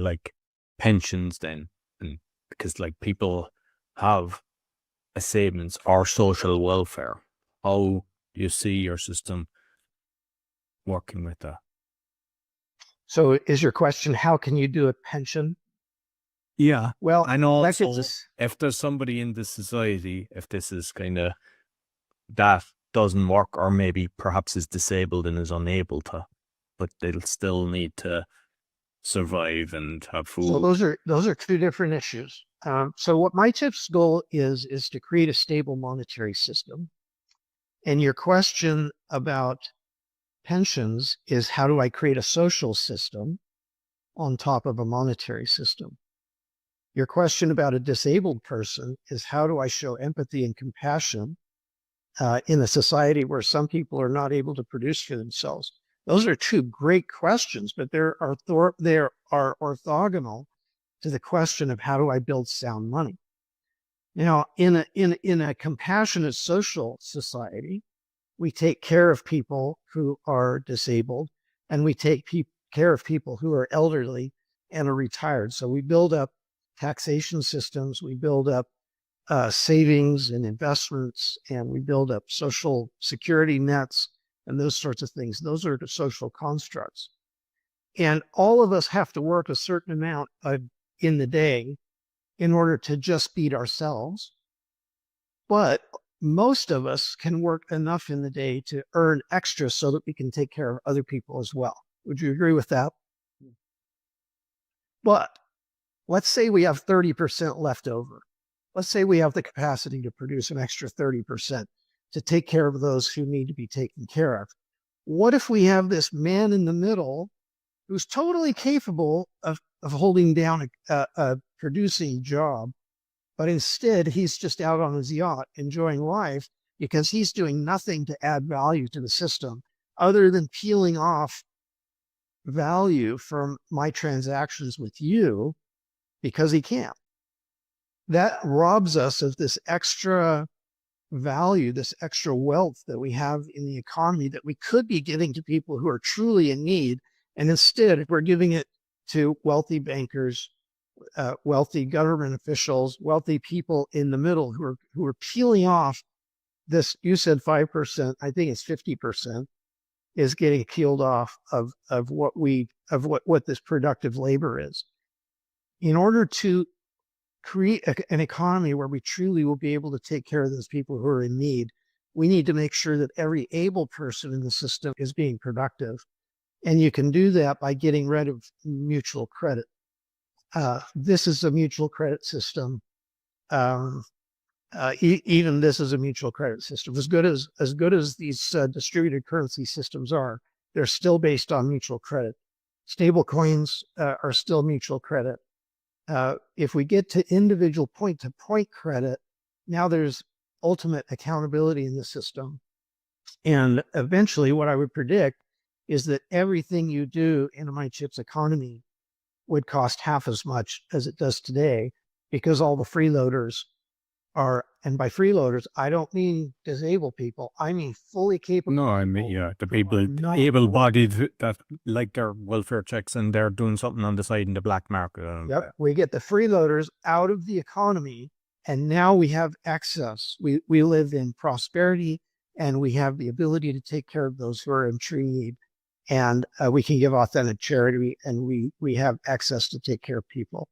like pensions then? And because like people have a savings or social welfare. How do you see your system working with that? So is your question, how can you do a pension? Yeah. Well, And that gets also, us. if there's somebody in the society, if this is kind of that doesn't work, or maybe perhaps is disabled and is unable to, but they'll still need to survive and have So food. those are two different issues. So what my tip's goal is to create a stable monetary system. And your question about pensions is how do I create a social system on top of a monetary system? Your question about a disabled person is how do I show empathy and compassion in a society where some people are not able to produce for themselves? Those are two great questions, but they are orthogonal to the question of how do I build sound money. Now, in a compassionate social society, we take care of people who are disabled, and we take care of people who are elderly and are retired. So we build up taxation systems, we build up savings and investments, and we build up social security nets and those sorts of things. Those are the social constructs. And all of us have to work a certain amount in the day in order to just feed ourselves. But most of us can work enough in the day to earn extra so that we can take care of other people as well. Would you agree with that? But let's say we have 30% left over. Let's say we have the capacity to produce an extra 30% to take care of those who need to be taken care of. What if we have this man in the middle who's totally capable of holding down a producing job, but instead he's just out on his yacht enjoying life because he's doing nothing to add value to the system other than peeling off value from my transactions with you because he can't. That robs us of this extra value, this extra wealth that we have in the economy that we could be giving to people who are truly in need. And instead, we're giving it to wealthy bankers, wealthy government officials, wealthy people in the middle who are peeling off this. You said 5%. I think it's 50% is getting peeled off of what this productive labor is. In order to create an economy where we truly will be able to take care of those people who are in need, we need to make sure that every able person in the system is being productive. And you can do that by getting rid of mutual credit. This is a mutual credit system. Even this is a mutual credit system. As good as these distributed currency systems are, they're still based on mutual credit. Stable coins are still mutual credit. If we get to individual point-to-point credit, now there's ultimate accountability in the system. And eventually, what I would predict is that everything you do in a My Chips economy would cost half as much as it does today because all the freeloaders are, and by freeloaders, I don't mean disabled people, I mean fully capable No, I mean, people yeah, the who are people not. able-bodied that like their welfare checks and they're doing something on the side in the black market. Yep, we get the freeloaders out of the economy, and now we have excess. We live in prosperity, and we have the ability to take care of those who are in true need, and we can give authentic charity, and we have access to take care of people.